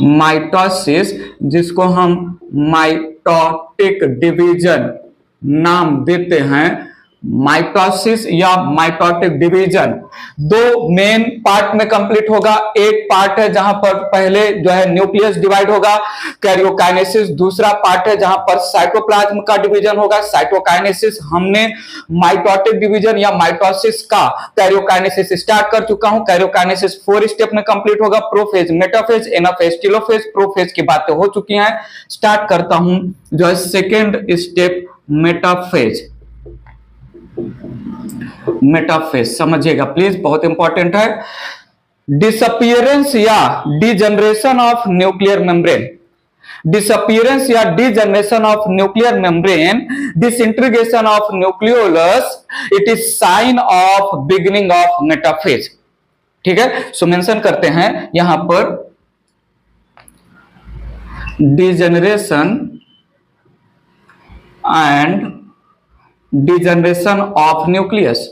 Mitosis, जिसको हम mitotic division नाम देते हैं, माइटोसिस या माइटोटिक डिवीजन दो मेन पार्ट में कंप्लीट होगा। एक पार्ट है जहां पर पहले जो है न्यूक्लियस डिवाइड होगा, कैरियोकाइनेसिस। दूसरा पार्ट है जहां पर साइटोप्लाज्म का डिवीजन होगा, साइटोकाइनेसिस। हमने माइटोटिक डिवीजन या माइटोसिस का कैरियोकाइनेसिस स्टार्ट कर चुका हूं। कैरियोकाइनेसिस 4 स्टेप में कंप्लीट होगा, prophase, metaphase, anaphase, telophase. Prophase की बातें हो चुकी हैं। स्टार्ट करता हूं जो है सेकेंड स्टेप, मेटाफेज। मेटाफेज समझिएगा प्लीज, बहुत इंपॉर्टेंट है। डिसअपियरेंस या degeneration of nuclear membrane, disappearance या degeneration of nuclear membrane, disintegration of nucleolus, it is sign of beginning of metaphase. ठीक है, सो मेंशन करते हैं यहां पर degeneration and degeneration of nucleus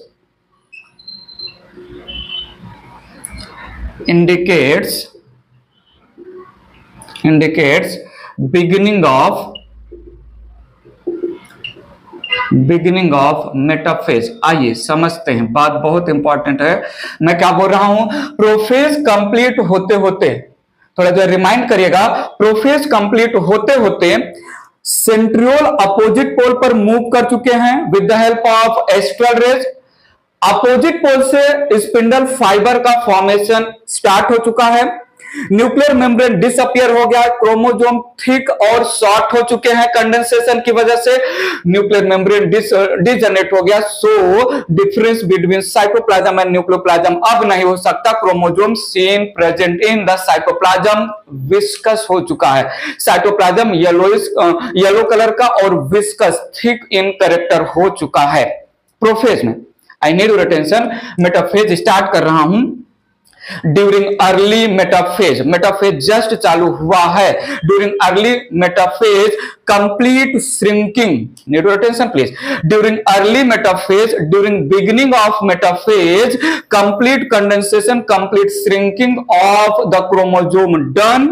indicates beginning of metaphase. आइए समझते हैं, बात बहुत इंपॉर्टेंट है। मैं क्या बोल रहा हूं, प्रोफेज कंप्लीट होते होते, थोड़ा जो रिमाइंड करिएगा, प्रोफेज कंप्लीट होते होते सेंट्रियोल अपोजिट पोल पर मूव कर चुके हैं with the help of astral rays. Opposite pole से स्पिंडल फाइबर का फॉर्मेशन स्टार्ट हो चुका है। न्यूक्लियर मेम्ब्रेन डिसअपियर हो गया, क्रोमोसोम थिक और शॉर्ट हो चुके हैं कंडेंसेशन की वजह से। न्यूक्लियर मेम्ब्रेन डिजनरेट हो गया, so difference between cytoplasm and nucleoplasm अब नहीं हो सकता। Chromosome seen present in the cytoplasm viscous हो चुका है। साइटोप्लाज्म येलो कलर का और विस्कस थिक इन कैरेक्टर हो चुका है प्रोफेज में। आई need your attention. Metaphase start कर रहा हूं। During early metaphase, metaphase just चालू हुआ है। During early metaphase complete shrinking, need your attention please. During early metaphase, during beginning of metaphase, complete condensation, complete shrinking of the chromosome done,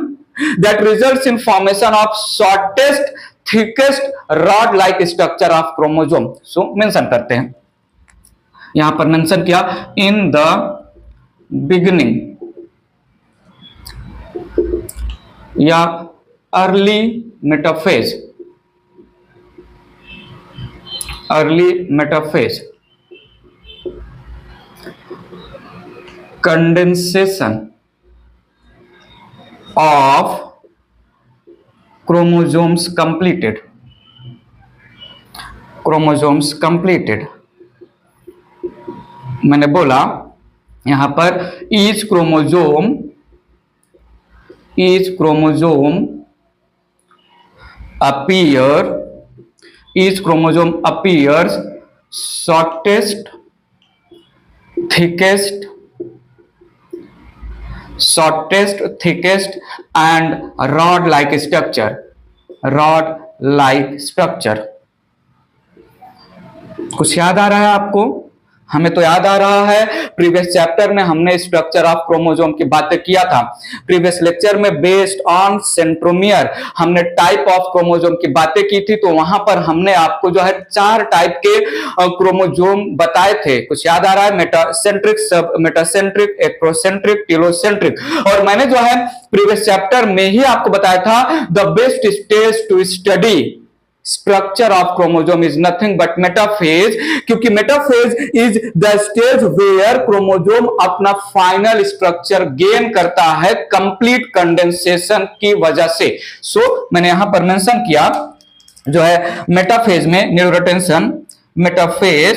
that results in formation of shortest thickest rod like structure of chromosome। so mention करते हैं, यहां पर mention किया in the beginning या early metaphase, condensation of chromosomes completed, मैंने बोला यहां पर each chromosome appears shortest, thickest and rod like structure। कुछ याद आ रहा है आपको? हमें तो याद आ रहा है, प्रीवियस चैप्टर में हमने स्ट्रक्चर ऑफ क्रोमोसोम की बातें किया था। प्रीवियस लेक्चर में बेस्ड ऑन सेंट्रोमियर हमने टाइप ऑफ क्रोमोसोम की बातें की थी, तो वहां पर हमने आपको जो है 4 टाइप के क्रोमोसोम बताए थे। कुछ याद आ रहा है? Metacentric, sub metacentric, acrocentric, telocentric. और मैंने जो है प्रीवियस चैप्टर में ही आपको बताया था the best stage to study structure of chromosome is nothing but metaphase, क्योंकि metaphase is the stage where chromosome अपना फाइनल स्ट्रक्चर गेन करता है कंप्लीट कंडेंसेशन की वजह से। सो मैंने यहां पर मेंशन किया जो है मेटाफेज में, न्यूरोटेंशन, metaphase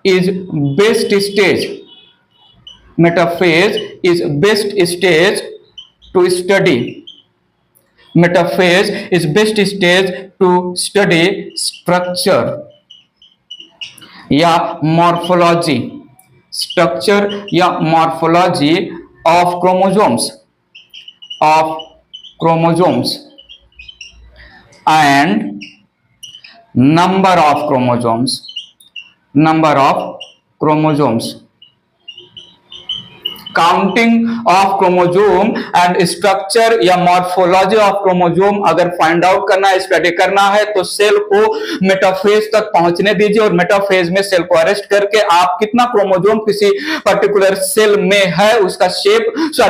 is best stage, metaphase is best stage to study, metaphase is best stage to study structure या morphology, structure या morphology of chromosomes and number of chromosomes counting of chromosome and structure या morphology of chromosome अगर find out करना है, study करना है, तो cell को मेटाफेज तक पहुंचने दीजिए और मेटाफेज में सेल को अरेस्ट करके आप कितना क्रोमोजोम किसी पर्टिकुलर सेल में है, उसका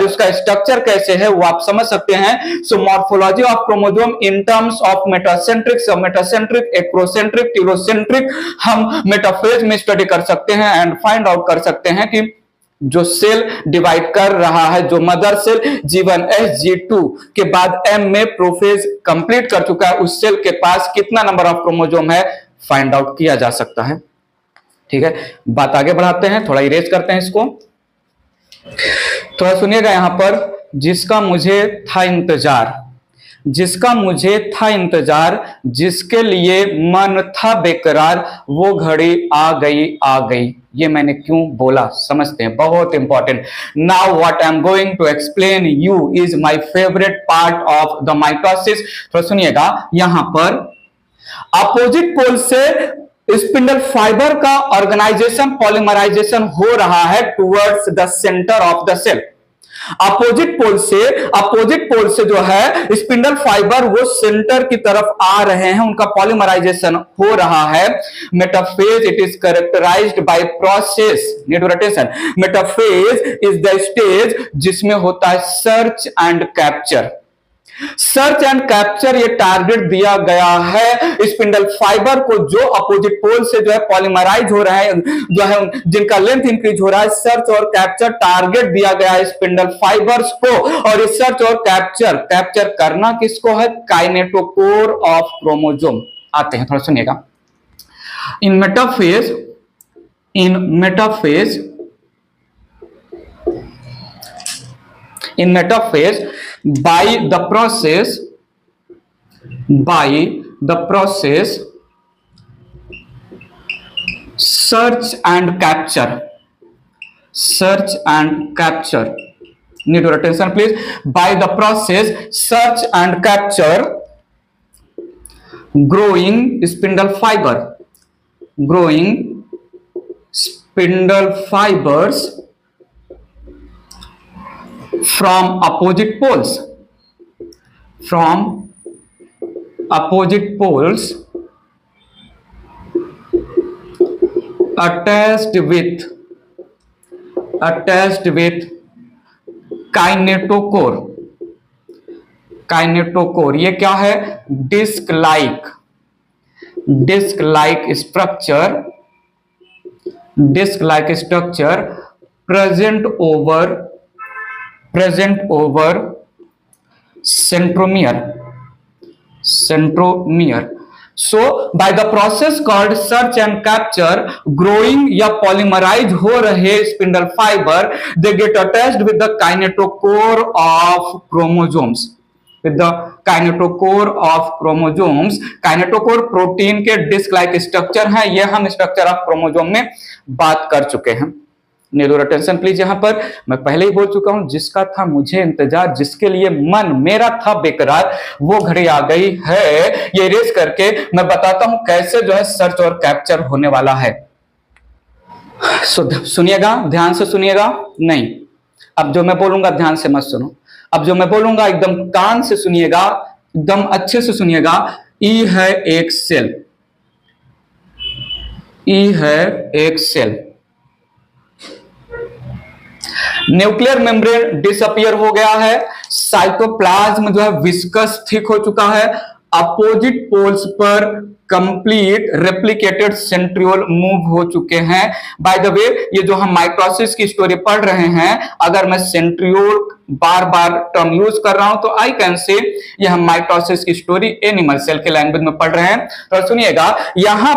उसका स्ट्रक्चर कैसे है, वो आप समझ सकते हैं। So morphology of chromosome in terms of metacentric, sub metacentric, acrocentric, telocentric हम मेटाफेज में स्टडी कर सकते हैं एंड फाइंड आउट कर सकते हैं कि जो सेल डिवाइड कर रहा है, जो मदर सेल G1S G2 के बाद M में प्रोफेज कंप्लीट कर चुका है, उस सेल के पास कितना नंबर ऑफ क्रोमोजोम है फाइंड आउट किया जा सकता है। ठीक है, बात आगे बढ़ाते हैं, थोड़ा इरेज करते हैं इसको। थोड़ा सुनिएगा यहां पर, जिसका मुझे था इंतजार, जिसका मुझे था इंतजार, जिसके लिए मन था बेकरार, वो घड़ी आ गई। ये मैंने क्यों बोला समझते हैं, बहुत important. Now what I am going to explain you is my favourite part of the mitosis. तो सुनिएगा, यहां पर अपोजिट पोल से स्पिंडल फाइबर का ऑर्गेनाइजेशन, पॉलीमराइजेशन हो रहा है towards the centre of the cell. Opposite pole से जो है स्पिंडल फाइबर वो सेंटर की तरफ आ रहे हैं, उनका पॉलीमराइजेशन हो रहा है। Metaphase it is characterised by process, need rotation. Metaphase is the stage जिसमें होता है search and capture. Search and capture ये टारगेट दिया गया है स्पिंडल फाइबर को, जो अपोजिट पोल से जो है पॉलीमराइज हो रहा है, जो है जिनका लेंथ इंक्रीज हो रहा है। सर्च और कैप्चर टारगेट दिया गया है स्पिंडल फाइबर्स को, और ये सर्च और कैप्चर करना किसको है, काइनेटोकोर ऑफ क्रोमोजोम। आते हैं, थोड़ा सुनिएगा। इन metaphase by the process search and capture, need your attention please, by the process search and capture, growing spindle fibers from opposite poles attached with kinetochore। ये क्या है, disc like structure present over centromere। So by the process called search and capture, growing या polymerize हो रहे spindle fiber, they get attached with the kinetochore of chromosomes। Kinetochore protein के disc like structure है, ये हम structure of chromosome में बात कर चुके हैं। Need attention please. यहां पर मैं पहले ही बोल चुका हूं, जिसका था मुझे इंतजार, जिसके लिए मन मेरा था बेकरार, वो घड़ी आ गई है। ये रेस करके मैं बताता हूं कैसे जो है सर्च और कैप्चर होने वाला है। सुनिएगा, ध्यान से सुनिएगा। नहीं, अब जो मैं बोलूंगा ध्यान से मत सुनो, अब जो मैं बोलूंगा एकदम कान से सुनिएगा, एकदम अच्छे से सुनिएगा। ई है एक सेल, न्यूक्लियर मेम्ब्रेन डिसअपियर हो गया है, साइटोप्लाज्म जो है विस्कस थिक हो चुका है, अपोजिट पोल्स पर कंप्लीट रेप्लिकेटेड सेंट्रियोल मूव हो चुके हैं। बाय द वे, ये जो हम माइटोसिस की स्टोरी पढ़ रहे हैं, अगर मैं सेंट्रियोल बार बार टर्म यूज कर रहा हूं तो आई कैन से ये हम माइटोसिस की स्टोरी एनिमल सेल के लैंग्वेज में पढ़ रहे हैं। तो सुनिएगा, यहां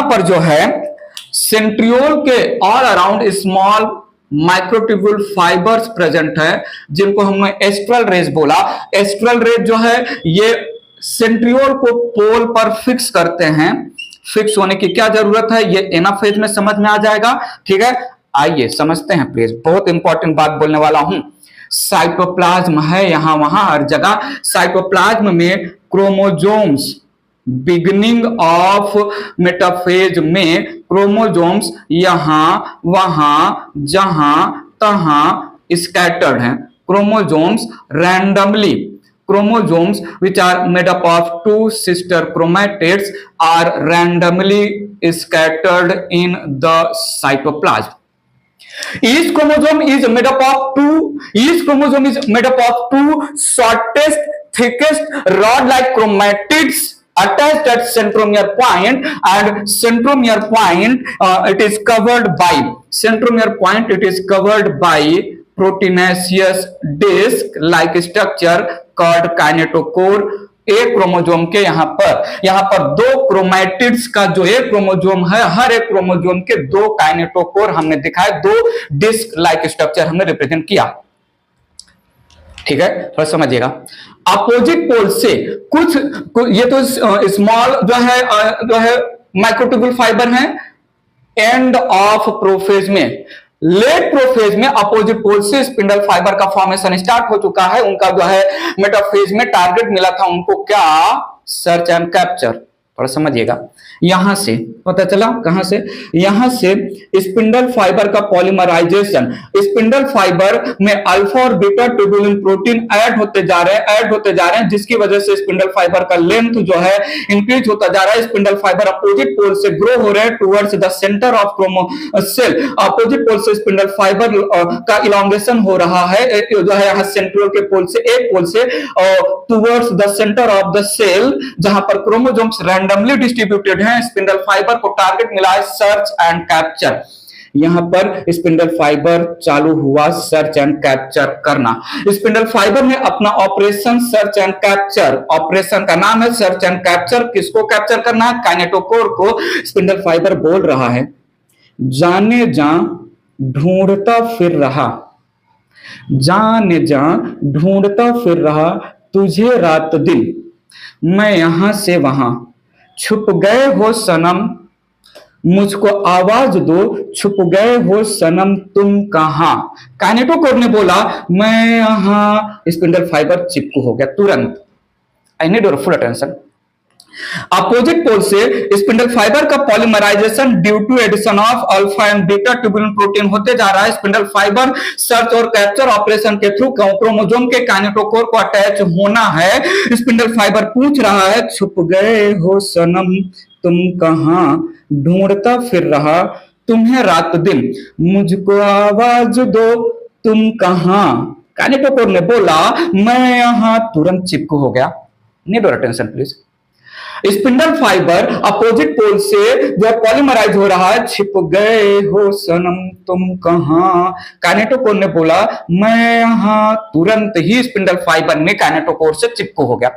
पर जो है सेंट्रियोल के all around small microtubule fibres present है, जिनको हमने एस्ट्रल रेज बोला। एस्ट्रल रेज जो है ये सेंट्रियोल को पोल पर फिक्स करते हैं। फिक्स होने की क्या जरूरत है, ये एनाफेज में समझ में आ जाएगा। ठीक है, आइए समझते हैं प्लीज, बहुत इंपॉर्टेंट बात बोलने वाला हूं। साइटोप्लाज्म है यहां वहां हर जगह। साइटोप्लाज्म में क्रोमोजोम्स बिगिनिंग ऑफ मेटाफेज में क्रोमोजोम्स यहां वहां जहां तहां स्कैटर्ड हैं। Chromosomes randomly, chromosomes which are made up of two sister chromatids are randomly scattered in the cytoplasm. Each chromosome is made up of two shortest, thickest rod-like chromatids attached at centromere point, and centromere point it is covered by proteinaceous disc-like structure called kinetochore। एक chromosome के यहाँ पर दो chromatids का जो एक chromosome है, हर एक क्रोमोजोम के दो काइनेटोकोर हमने दिखाए, दो डिस्क लाइक स्ट्रक्चर हमने रिप्रेजेंट किया। ठीक है, थोड़ा समझिएगा। अपोजिट पोल से कुछ ये तो स्मॉल जो है माइक्रोट्यूबुल फाइबर है एंड ऑफ प्रोफेज में। लेट प्रोफेज में अपोजिट पोल से स्पिंडल फाइबर का फॉर्मेशन स्टार्ट हो चुका है। उनका जो है मेटाफेज में टारगेट मिला था उनको क्या, सर्च एंड कैप्चर। थोड़ा समझिएगा, यहां से पता चला कहां से, यहां से स्पिंडल फाइबर का पॉलीमराइजेशन, स्पिंडल फाइबर में अल्फा और बीटा ट्यूबुलिन प्रोटीन ऐड होते जा रहे हैं, जिसकी वजह से स्पिंडल फाइबर का लेंथ जो है इंक्रीज होता जा रहा है। स्पिंडल फाइबर अपोजिट पोल से ग्रो हो रहे हैं टुवर्ड्स द सेंटर ऑफ क्रोमोसेल। अपोजिट पोल से स्पिंडल फाइबर का इलॉन्गेशन हो रहा है जो है यहाँ सेंट्रल के पोल से, एक पोल से towards the centre of the cell, जहां पर क्रोमोसोम्स रैंडमली डिस्ट्रीब्यूटेड हैं। स्पिंडल फाइबर को टारगेट मिला है सर्च एंड कैप्चर। यहां पर स्पिंडल फाइबर चालू हुआ सर्च एंड कैप्चर करना। स्पिंडल फाइबर ने अपना operation search and capture, operation का नाम है सर्च एंड कैप्चर। किसको कैप्चर करना है, काइनेटोकोर को। स्पिंडल फाइबर बोल रहा है, जाने जा ढूंढता फिर रहा, जाने जा ढूंढता फिर रहा तुझे रात दिन, मैं यहां से वहां, छुप गए हो सनम मुझको आवाज दो, छुप गए हो सनम तुम कहां। काइनेटोकोर ने बोला मैं यहां, स्पिंडल फाइबर चिपकू हो गया तुरंत। I need your full attention. Opposite pole से स्पिंडल फाइबर का polymerisation due to addition of alpha and beta tubulin protein होते जा रहा है। स्पिंडल फाइबर सर्च और कैप्चर ऑपरेशन के थ्रू क्रोमोसोम के काइनेटोकोर को अटैच होना है। स्पिंडल फाइबर पूछ रहा है, छुप गए हो सनम तुम कहां, ढूंढता फिर रहा तुम्हें रात दिन, मुझको आवाज दो तुम कहां। काइनेटोकोर ने बोला मैं यहां, तुरंत चिपकू हो गया। Need your attention please. Spindle fibre opposite pole से जो पॉलीमराइज हो रहा है, छिप गए हो सनम तुम कहां। काइनेटोकोर ने बोला मैं यहां, तुरंत ही स्पिंडल फाइबर ने काइनेटोकोर से चिपको हो गया।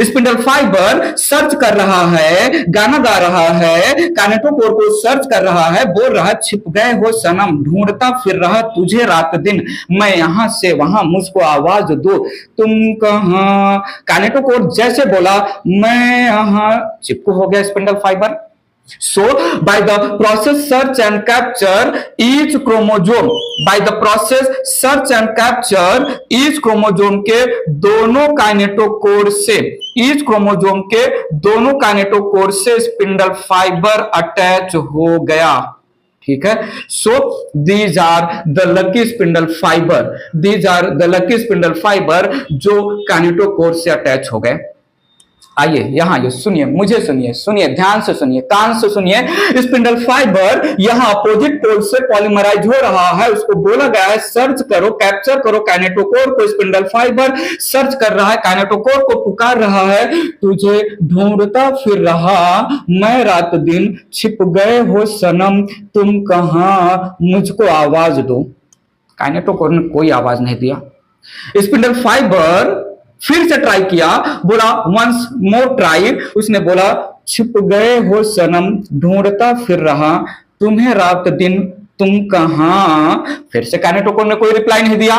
स्पिंडल फाइबर सर्च कर रहा है, गाना गा रहा है, काइनेटोकोर को सर्च कर रहा है, बोल रहा है छिप गए हो सनम, ढूंढता फिर रहा तुझे रात दिन, मैं यहां से वहां, मुझको आवाज दो तुम कहां। काइनेटोकोर जैसे बोला मैं यहां, चिपको हो गया spindle fibre. So by the process search and capture each chromosome, by the process search and capture each chromosome के दोनों काइनेटोकोर से, each chromosome के दोनों काइनेटोकोर से स्पिंडल फाइबर अटैच हो गया। ठीक है, so these are the lucky spindle fibre, these are the lucky spindle fibre जो काइनेटोकोर से अटैच हो गए। आइए यहां ये सुनिए, मुझे सुनिए, सुनिए ध्यान से सुनिए, कान से सुनिए। स्पिंडल फाइबर यहां अपोजिट पोल से पॉलीमराइज हो रहा है, उसको बोला गया है सर्च करो, कैप्चर करो काइनेटोकोर को। स्पिंडल फाइबर सर्च कर रहा है, काइनेटोकोर को पुकार रहा है, तुझे ढूंढता फिर रहा मैं रात दिन, छिप गए हो सनम तुम कहां, मुझको आवाज दो। काइनेटोकोर ने कोई आवाज नहीं दिया। स्पिंडल फाइबर फिर से ट्राई किया, बोला वंस मोर ट्राई, उसने बोला छिप गए हो सनम, ढूंढता फिर रहा तुम्हें रात दिन तुम कहां। फिर से काइनेटोकोर ने कोई रिप्लाई नहीं दिया।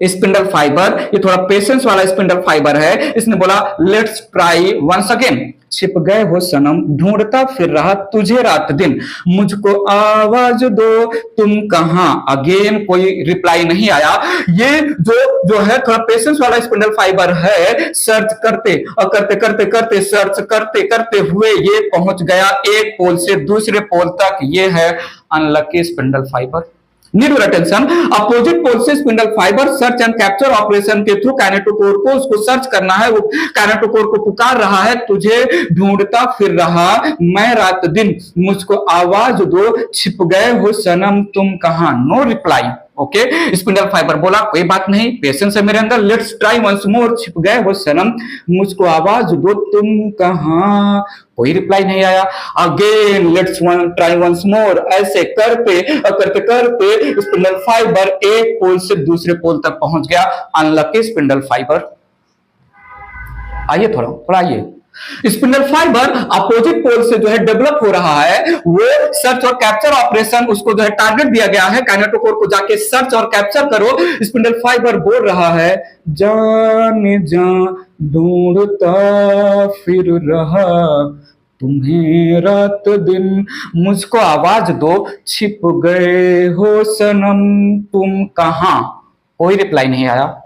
स्पिंडल फाइबर ये थोड़ा पेशेंस वाला स्पिंडल फाइबर है, इसने बोला लेट्स ट्राई वंस अगेन, छिप गए हो सनम, ढूंढता फिर रहा तुझे रात दिन, मुझको आवाज दो तुम कहां। अगेन कोई रिप्लाई नहीं आया। ये जो है थोड़ा पेशेंस वाला स्पिंडल फाइबर है। सर्च करते और करते करते करते सर्च करते करते हुए ये पहुंच गया एक पोल से दूसरे पोल तक। ये है unlucky spindle fibre. Need your attention. Opposite pole से spindle fibre search and capture operation के थ्रू काइनेटोकोर को उसको सर्च करना है। वो काइनेटोकोर को पुकार रहा है, तुझे ढूंढता फिर रहा मैं रात दिन, मुझको आवाज दो छिप गए हो सनम तुम कहां। No reply. Okay, spindle fibre बोला कोई बात नहीं, पेशेंस है मेरे अंदर, लेट्स ट्राई वंस मोर, छिप गए हो सनम मुझको आवाज दो तुम कहां। कोई रिप्लाई नहीं आया। Again let's try once more. ऐसे करते करते करते स्पिंडल फाइबर एक पोल से दूसरे पोल तक पहुंच गया। Unlucky spindle fibre. आइए थोड़ा थोड़ा आइए। स्पिंडल फाइबर अपोजिट पोल से जो है डेवलप हो रहा है। वो सर्च और कैप्चर ऑपरेशन, उसको जो है टारगेट दिया गया है, काइनेटोकोर को जाके सर्च और कैप्चर करो। स्पिंडल फाइबर बोल रहा है जाने जा ढूंढता फिर रहा तुम्हें रात दिन, मुझको आवाज दो छिप गए हो सनम तुम कहां। कोई रिप्लाई नहीं आया।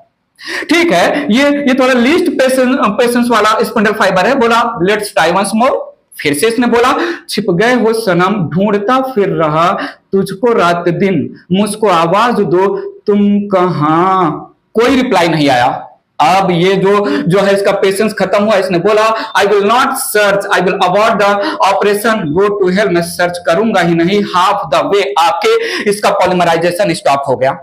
ठीक है, ये थोड़ा लीस्ट पेशेंस वाला स्पिंडल फाइबर है। बोला लेट्स ट्राई वंस मोर। फिर से इसने बोला छिप गए हो सनम ढूंढता फिर रहा तुझको रात दिन, मुझको आवाज दो तुम कहां। कोई रिप्लाई नहीं आया। अब ये जो है इसका पेशेंस खत्म हुआ। इसने बोला I will not search, I will avoid the operation go to hell. मैं सर्च करूंगा ही नहीं। हाफ द वे आके इसका पॉलीमराइजेशन स्टॉप हो गया।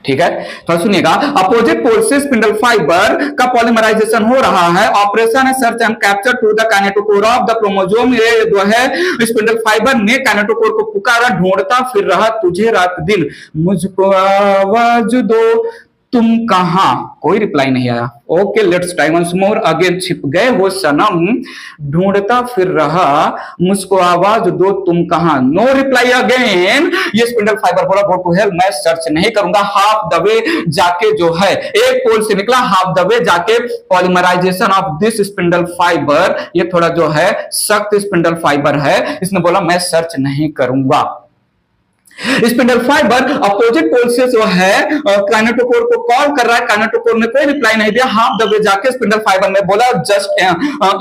ठीक है, तो सुनिएगा। अपोजिट पोल से स्पिंडल फाइबर का पॉलीमराइजेशन हो रहा है। ऑपरेशन है search and capture to the kinetochore of the chromosome. ये जो है स्पिंडल फाइबर ने काइनेटोकोर को पुकारा, ढूंढता फिर रहा तुझे रात दिन, मुझको आवाज दो तुम कहां। कोई रिप्लाई नहीं आया। Okay, let's try once more. Again छिप गए हो सनम ढूंढता फिर रहा मुझको आवाज दो तुम कहां। No reply again. ये स्पिंडल फाइबर बोला गो टू हेल, मैं सर्च नहीं करूंगा। हाफ द वे जाके जो है एक पोल से निकला, हाफ द वे जाके polymerisation of this spindle fibre, ये थोड़ा जो है सख्त स्पिंडल फाइबर है, इसने बोला मैं सर्च नहीं करूंगा। स्पिंडल फाइबर अपोजिट पोल से जो है काइनेटोकोर को कॉल कर रहा है। काइनेटोकोर ने कोई रिप्लाई नहीं दिया। हाफ द वे जाके स्पिंडल फाइबर ने बोला जस्ट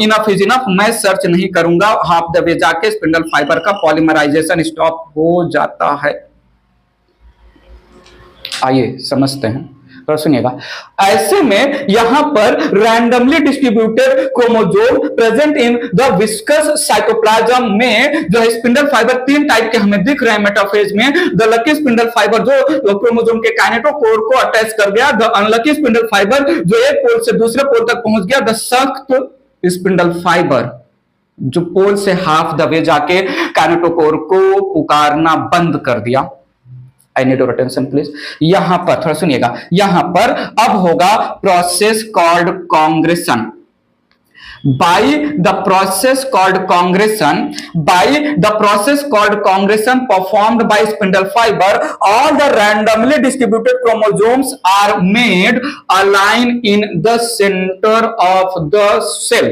इनफ इज इनफ, मैं सर्च नहीं करूंगा। हाफ द वे जाके स्पिंडल फाइबर का पॉलीमराइजेशन स्टॉप हो जाता है। आइए समझते हैं, तो सुनिएगा। ऐसे में यहां पर randomly distributed chromosome present in the viscous cytoplasm में जो है स्पिंडल फाइबर तीन टाइप के हमें दिख रहे हैं मेटाफेज में। द लकी स्पिंडल फाइबर जो क्रोमोसोम के काइनेटोकोर को अटैच कर गया। द अनलकी स्पिंडल फाइबर जो एक पोल से दूसरे पोल तक पहुंच गया। द सख्त स्पिंडल फाइबर जो पोल से हाफ द वे जाके काइनेटोकोर को पुकारना बंद कर दिया। I need your attention please. यहां पर थोड़ा सुनिएगा। यहां पर अब होगा process called congression. by the process called congregation performed by spindle fiber, all the randomly distributed chromosomes are made align in the center of the cell.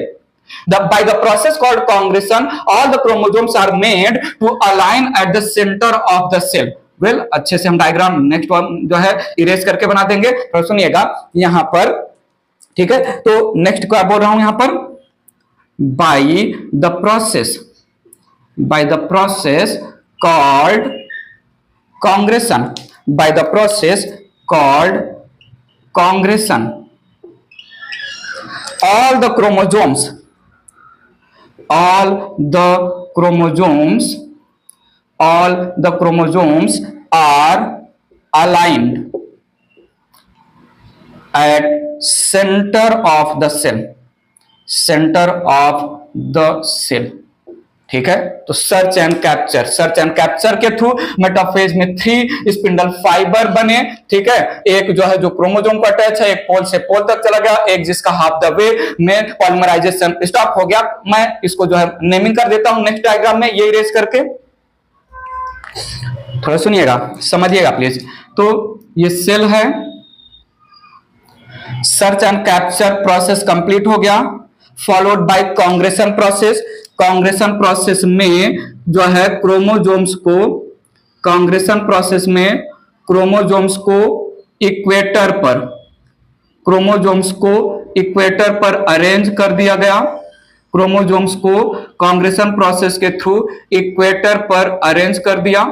By the process called congregation, all the chromosomes are made to align at the center of the cell. Well अच्छे से हम diagram next जो है erase करके बना देंगे। तो सुनिएगा यहां पर, ठीक है। तो नेक्स्ट क्या बोल रहा हूं यहां पर, by the process called congregation, by the process called congregation, all the chromosomes are aligned at center of the cell, ठीक है। तो सर्च एंड कैप्चर के थ्रू मेटाफेज में 3 स्पिंडल फाइबर बने, ठीक है। एक जो है जो क्रोमोसोम को अटैच है, एक पोल से पोल तक चला गया, एक जिसका हाफ द वे में पॉलीमराइजेशन स्टॉप हो गया। मैं इसको जो है नेमिंग कर देता हूं नेक्स्ट डायग्राम में, ये इरेज करके। थोड़ा सुनिएगा, समझिएगा प्लीज। तो ये सेल है, search and capture process complete हो गया। Followed by congression process. Congression process में जो है क्रोमोजोम्स को, कांग्रेशन प्रोसेस में क्रोमोजोम्स को इक्वेटर पर, क्रोमोजोम्स को इक्वेटर पर अरेंज कर दिया गया। क्रोमोजोम्स को कांग्रेशन प्रोसेस के थ्रू इक्वेटर पर अरेंज कर दिया।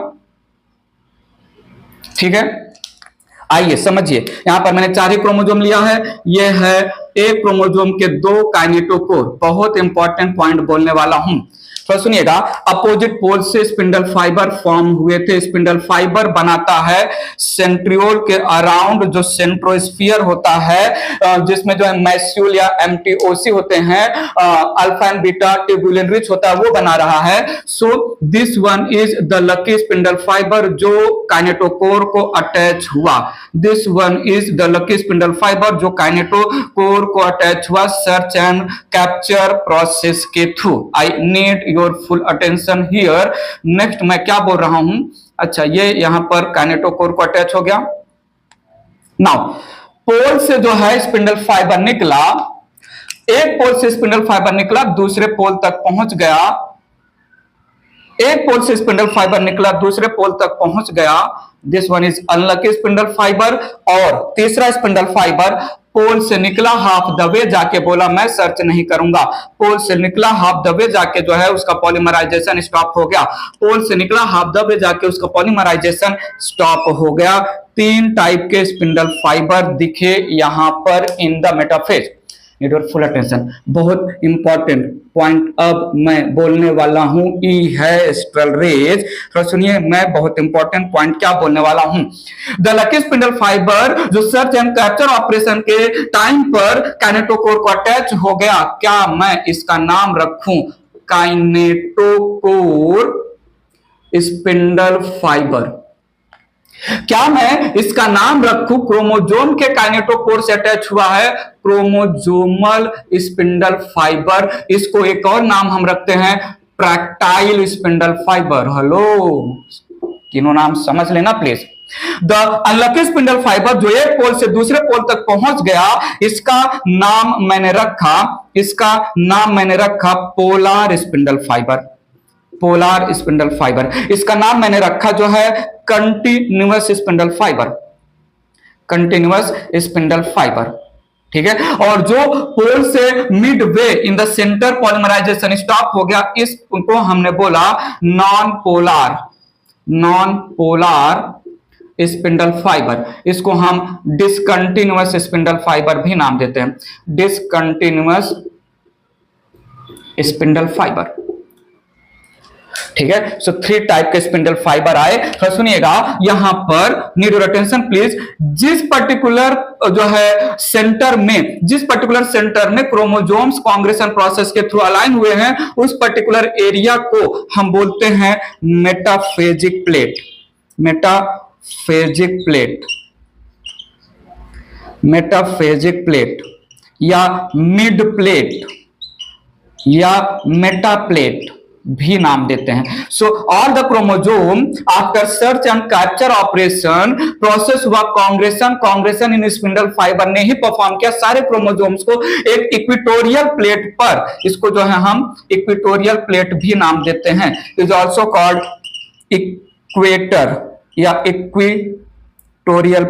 ठीक है, आइए समझिए, यहां पर मैंने 4 ही क्रोमोजोम लिया है। यह है एक क्रोमोजोम के 2 काइनेटोकोर। बहुत इंपॉर्टेंट पॉइंट बोलने वाला हूं, तो सुनिएगा। अपोजिट पोल से स्पिंडल फाइबर फॉर्म हुए थे। स्पिंडल फाइबर बनाता है सेंट्रियोल के अराउंड जो सेंट्रोस्फीयर होता है, जिसमें जो है मैस्यूल या एमटीओसी होते हैं, alpha and beta tubulin rich होता है, वो बना रहा है। So this one is the lucky spindle fibre जो काइनेटोकोर को अटैच हुआ। This one is the lucky spindle fibre जो काइनेटोकोर को अटैच हुआ सर्च एंड कैप्चर प्रोसेस के through. I need your full attention here. Next मैं क्या बोल रहा हूं, अच्छा ये यहां पर काइनेटोकोर को अटैच हो गया। नाउ पोल से जो है स्पिंडल फाइबर निकला, एक पोल से स्पिंडल फाइबर निकला, दूसरे पोल तक पहुंच गया। एक पोल से स्पिंडल फाइबर निकला, दूसरे पोल तक पहुंच गया। This one is unlucky spindle fibre. और तीसरा स्पिंडल फाइबर पोल से निकला, हाफ द वे जाके बोला मैं सर्च नहीं करूंगा। पोल से निकला, हाफ द वे जाके जो है उसका पॉलीमराइजेशन स्टॉप हो गया। पोल से निकला, हाफ द वे जाके उसका पॉलीमराइजेशन स्टॉप हो गया। 3 टाइप के स्पिंडल फाइबर दिखे यहां पर in the metaphase. Need your full attention. बहुत इंपॉर्टेंट पॉइंट अब मैं बोलने वाला हूं, ई है स्ट्रल रेज। तो सुनिए, मैं बहुत इंपॉर्टेंट पॉइंट क्या बोलने वाला हूं। द लकी स्पिंडल फाइबर जो सर्च एंड कैप्चर ऑपरेशन के टाइम पर काइनेटोकोर को अटैच हो गया, क्या मैं इसका नाम रखूं काइनेटोकोर स्पिंडल फाइबर? क्या मैं इसका नाम रखूं क्रोमोजोम के काइनेटोकोर से अटैच हुआ है क्रोमोजोमल स्पिंडल फाइबर? इसको एक और नाम हम रखते हैं ट्रैक्टाइल स्पिंडल फाइबर। हेलो, तीनों नाम समझ लेना please. The unlucky spindle fibre जो एक पोल से दूसरे पोल तक पहुंच गया, इसका नाम मैंने रखा polar spindle fibre. Polar spindle fibre. इसका नाम मैंने रखा जो है continuous spindle fibre. Continuous spindle fibre, ठीक है। और जो पोल से midway in the centre polymerisation stop हो गया, इसको हमने बोला नॉन पोलर स्पिंडल फाइबर। इसको हम डिसकंटिन्यूअस स्पिंडल फाइबर भी नाम देते हैं, डिसकंटिन्यूअस स्पिंडल फाइबर, ठीक है। सो 3 टाइप के स्पिंडल फाइबर आए। तो सुनिएगा यहां पर, नीड योर अटेंशन प्लीज। जिस पर्टिकुलर सेंटर में क्रोमोजोम्स कांग्रेशन प्रोसेस के थ्रू अलाइन हुए हैं, उस पर्टिकुलर एरिया को हम बोलते हैं मेटाफेजिक प्लेट। मेटाफेजिक प्लेट या मिड प्लेट या मेटा प्लेट भी नाम देते हैं। So all the chromosome after search and capture operation process हुआ कांग्रेशन इन स्पिंडल फाइबर ने ही परफॉर्म किया। सारे क्रोमोजोम्स को एक इक्वेटोरियल प्लेट पर, इसको जो है हम इक्वेटोरियल प्लेट भी नाम देते हैं, इज ऑल्सो कॉल्ड इक्वेटर या इक्वेटोरियल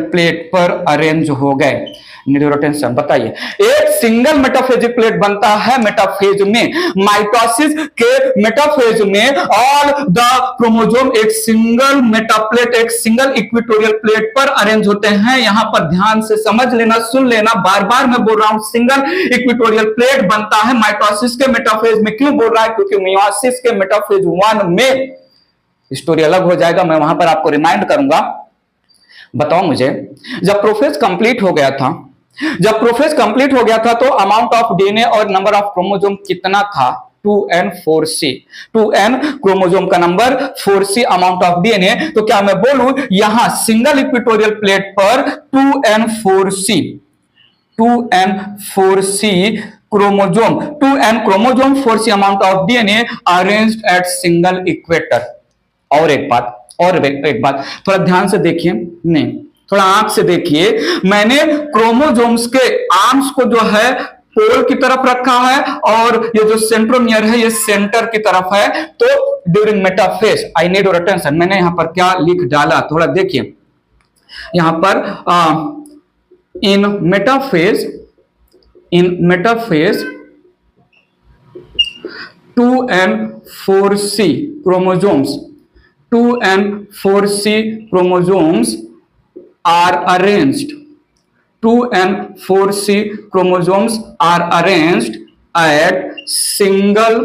प्लेट पर अरेंज हो गए। Need your attention. बताइए, एक सिंगल मेटाफेजिक प्लेट बनता है मेटाफेज में। माइटोसिस के मेटाफेज में ऑल द क्रोमोजोम एक सिंगल मेटाप्लेट, एक सिंगल इक्वेटोरियल प्लेट पर अरेंज होते हैं। यहां पर ध्यान से समझ लेना, सुन लेना, बार बार मैं बोल रहा हूं सिंगल इक्वेटोरियल प्लेट बनता है माइटोसिस के मेटाफेज में। क्यों बोल रहा है? क्योंकि मियोसिस के मेटाफेज 1 में स्टोरी अलग हो जाएगा, मैं वहां पर आपको रिमाइंड करूंगा। बताओ मुझे, जब प्रोफेज कंप्लीट हो गया था तो अमाउंट ऑफ डीएनए और नंबर ऑफ क्रोमोजोम कितना था? 2n 4c। 2n क्रोमोजोम का number, 4c amount of DNA. तो क्या मैं बोलूं यहां सिंगल इक्वेटोरियल प्लेट पर 2n 4c chromosome, 2n chromosome, 4c amount of DNA arranged at single equator. और एक बात थोड़ा ध्यान से देखिए, नहीं थोड़ा आंख से देखिए, मैंने क्रोमोसोम्स के आर्म्स को जो है पोल की तरफ रखा है और ये जो सेंट्रोमियर है ये सेंटर की तरफ है। तो during metaphase I need your attention, मैंने यहां पर क्या लिख डाला थोड़ा देखिए। यहां पर इन metaphase 2 and 4C chromosomes 2 and 4C chromosomes are arranged 2 and 4C chromosomes are arranged at single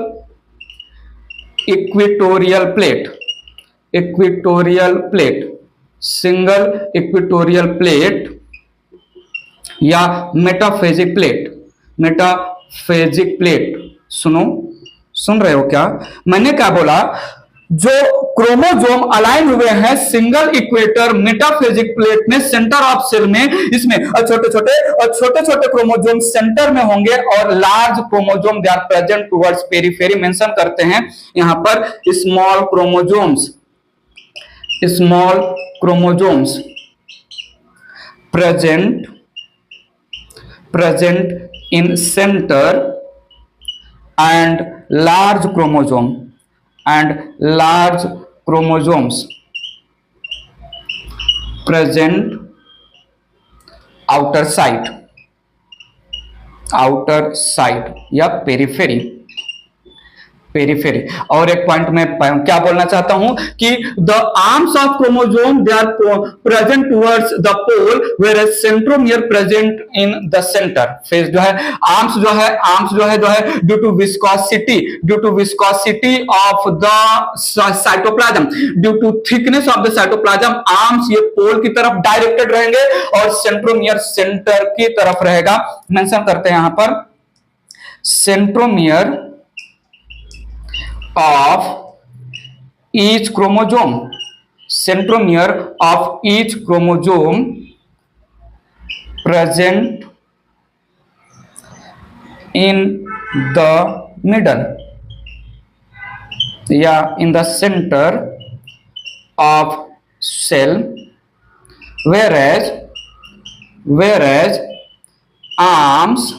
equatorial plate single equatorial plate या मेटाफेजिक प्लेट। सुन रहे हो क्या? मैंने क्या बोला? जो क्रोमोसोम अलाइन हुए हैं सिंगल इक्वेटर मेटाफेजिक प्लेट में सेंटर ऑफ सेल में, इसमें छोटे क्रोमोसोम सेंटर में होंगे और large chromosome they are present towards periphery. Mention करते हैं यहां पर small chromosomes present in center and large chromosomes present outer side या पेरिफेरी। और एक पॉइंट में क्या बोलना चाहता हूं कि the arms of chromosome they are present towards the pole where centromere present in the centre. Phase जो है आर्म्स जो है due to viscosity of the cytoplasm, due to thickness of the cytoplasm, arms ये pole की तरफ directed रहेंगे और centromere centre की तरफ रहेगा। मेंशन करते हैं यहां पर centromere of each chromosome present in the middle या in the center of cell, whereas arms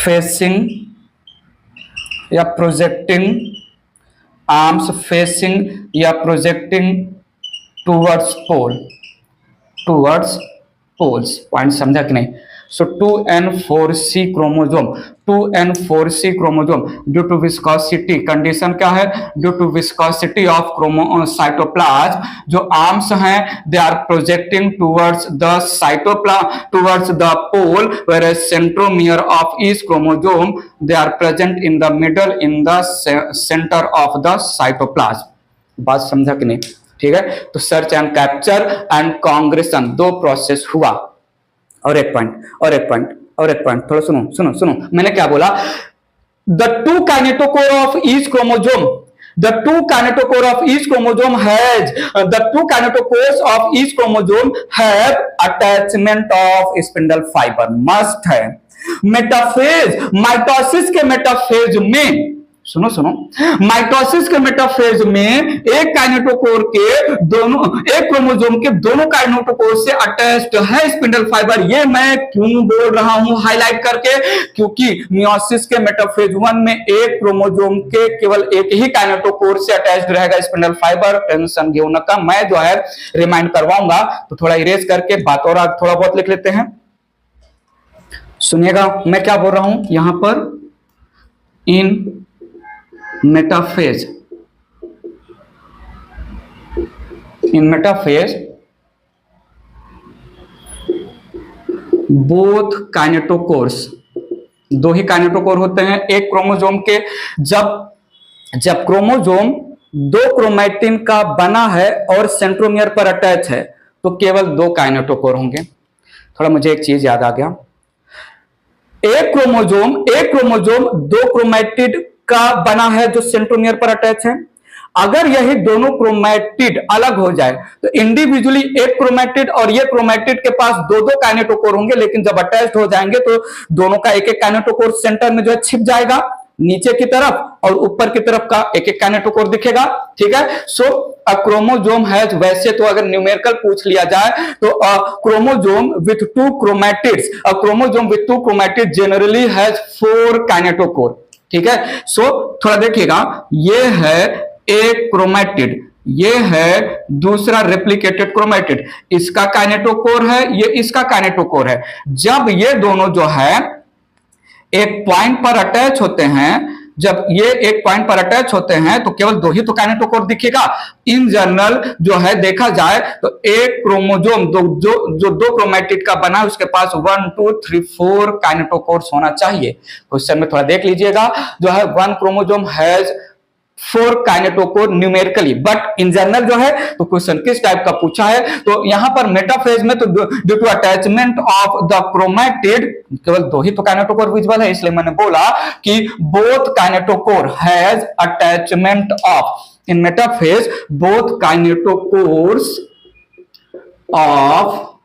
facing या प्रोजेक्टिंग टुवर्ड्स पोल्स। पॉइंट समझा कि नहीं? So 2 and 4C chromosome due to viscosity, condition क्या है? Due to viscosity of cytoplasm, जो arms हैं they are projecting towards the pole, whereas centromere of each chromosome they are present in the middle in the center of the cytoplasm। बात समझा कि नहीं? ठीक है, तो सर्च एंड कैप्चर एंड कांग्रेशन दो प्रोसेस हुआ। और एक पॉइंट थोड़ा सुनो, मैंने क्या बोला? The two kinetochore of each chromosome have attachment of spindle fibre, must है। मेटाफेज माइटोसिस के मेटाफेज में माइटोसिस के मेटाफेज में एक काइनेटोकोर के एक क्रोमोसोम के दोनों काइनेटोकोर से अटैच्ड है स्पिंडल फाइबर। ये मैं क्यों बोल रहा हूं हाईलाइट करके? क्योंकि मियोसिस के मेटाफेज 1 में एक क्रोमोसोम के केवल एक ही काइनेटोकोर से अटैच्ड रहेगा स्पिंडल फाइबर। टेंशन घेऊ नका, मैं जो है रिमाइंड करवाऊंगा, तो थोड़ा इरेज करके बात और थोड़ा बहुत लिख लेते हैं। सुनिएगा मैं क्या बोल रहा हूं यहां पर। इन मेटाफेज बोथ काइनेटोकोर्स, दो ही काइनेटोकोर होते हैं एक क्रोमोसोम के। जब क्रोमोसोम दो क्रोमैटिन का बना है और सेंट्रोमियर पर अटैच है तो केवल दो काइनेटोकोर होंगे। थोड़ा मुझे एक चीज याद आ गया, एक क्रोमोसोम दो क्रोमैटिड का बना है जो सेंट्रोमियर पर अटैच है। अगर यही दोनों क्रोमैटिड अलग हो जाए तो इंडिविजुअली एक क्रोमैटिड और ये क्रोमैटिड के पास दो काइनेटोकोर होंगे, लेकिन जब अटैच्ड हो जाएंगे तो दोनों का एक काइनेटोकोर सेंटर में जो है छिप जाएगा। नीचे की तरफ और ऊपर की तरफ का एक एक काइनेटोकोर दिखेगा, ठीक है। सो अ क्रोमोजोम हैज, वैसे तो अगर न्यूमेरिकल पूछ लिया जाए तो chromosome with to chromatids, a chromosome with to chromatid generally has 4 kinetochore, ठीक है। सो थोड़ा देखिएगा, ये है एक क्रोमैटिड, ये है दूसरा रेप्लिकेटेड क्रोमैटिड, इसका काइनेटोकोर है, ये इसका काइनेटोकोर है। जब ये दोनों जो है एक पॉइंट पर अटैच होते हैं, जब ये एक पॉइंट पर अटैच होते हैं तो केवल 2 ही तो काइनेटोकोर दिखेगा। इन जनरल जो है देखा जाए तो एक क्रोमोजोम जो 2 क्रोमैटिड का बना है उसके पास 1 2 3 4 काइनेटोकोर्स होना चाहिए। क्वेश्चन में थोड़ा देख लीजिएगा, जो है 1 chromosome has 4 kinetochore numerically, but in general जो है तो क्वेश्चन किस टाइप का पूछा है, तो यहां पर मेटाफेज में तो due to attachment of the chromatid केवल 2 ही तो काइनेटोकोर विजिबल है, इसलिए मैंने बोला कि both kinetochore has attachment of, in metaphase both kinetochores of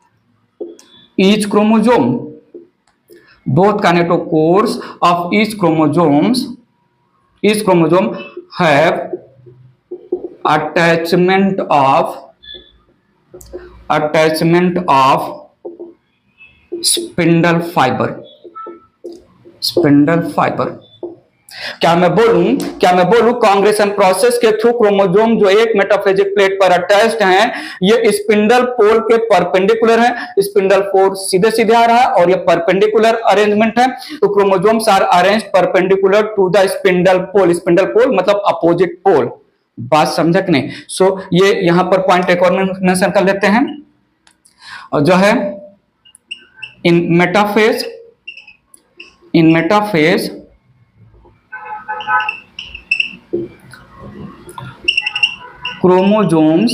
each chromosome, both kinetochores of each chromosome have attachment of spindle fiber। क्या मैं बोलूं कांग्रेशन प्रोसेस के थ्रू क्रोमोजोम जो एक मेटाफेजिक प्लेट पर अटैच्ड हैं, ये स्पिंडल पोल के परपेंडिकुलर है, स्पिंडल पोल सीधे सीधे आ रहा है और ये परपेंडिकुलर अरेंजमेंट है, तो chromosomes are arranged perpendicular to the spindle pole मतलब अपोजिट पोल। बात समझ कि नहीं? सो ये यहां पर पॉइंट एक और मेंशन कर लेते हैं, और जो है in metaphase chromosomes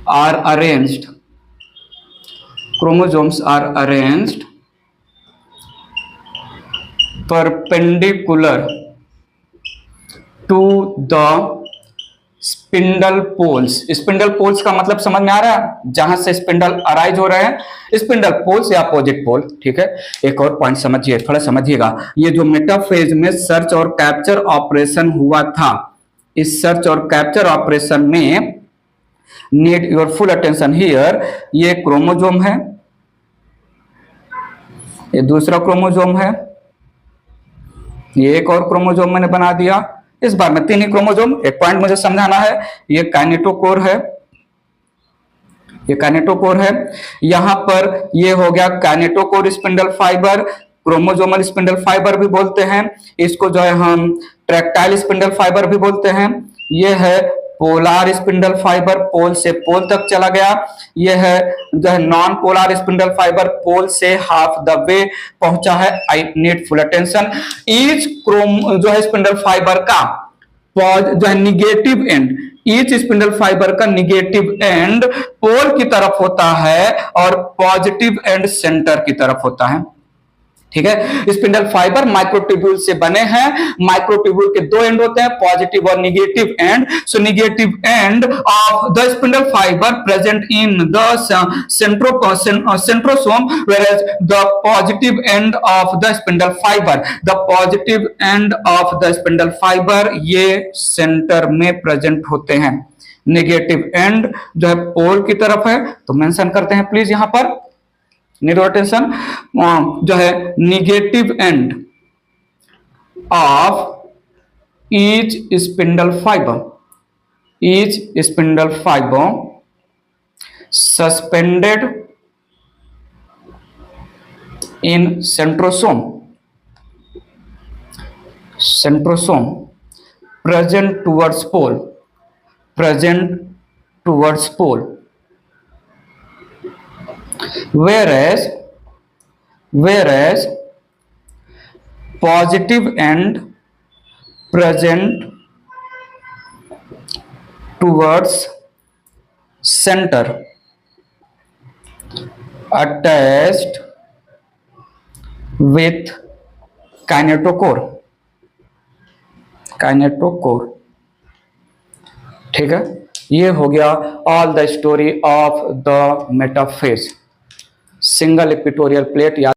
are arranged perpendicular to the spindle poles का मतलब समझ में आ रहा है, जहां से स्पिंडल अराइज हो रहे हैं, स्पिंडल पोल्स या अपोजिट पोल, ठीक है। एक और पॉइंट समझिए, थोड़ा समझिएगा, ये जो मेटाफेज में सर्च और कैप्चर ऑपरेशन हुआ था, इस सर्च और कैप्चर ऑपरेशन में need your full attention here, ये क्रोमोजोम है, ये दूसरा क्रोमोजोम है, ये एक और क्रोमोजोम मैंने बना दिया, इस बार में 3 ही क्रोमोजोम। एक पॉइंट मुझे समझाना है, ये काइनेटोकोर है, यहां पर ये हो गया kinetochore spindle fibre, chromosomal spindle fibre भी बोलते हैं इसको, जो है हम ट्रैक्टाइल स्पिंडल फाइबर भी बोलते हैं। ये है पोलार स्पिंडल फाइबर, पोल से पोल तक चला गया। ये है जो है नॉन पोलार स्पिंडल फाइबर, पोल से हाफ द वे पहुंचा है। I need full attention. Each जो है स्पिंडल फाइबर का जो है negative and, each spindle fibre का निगेटिव एंड पोल की तरफ होता है और पॉजिटिव एंड सेंटर की तरफ होता है, ठीक है। स्पिंडल फाइबर माइक्रोट्यूब्यूल से बने हैं, माइक्रोट्यूब्यूल के 2 एंड होते हैं, पॉजिटिव और negative and. So negative end of the spindle fibre present in the centrosome, whereas the positive end of the spindle fiber ये सेंटर में प्रेजेंट होते हैं। निगेटिव एंड जो है पोल की तरफ है, तो मेंशन करते हैं प्लीज यहां पर, नीड अटेंशन, जो है negative end of each spindle fibre suspended in centrosome present towards pole, whereas positive end present towards center, attached with kinetochore, ठीक है। ये हो गया all the story of the metaphase, single equatorial plate.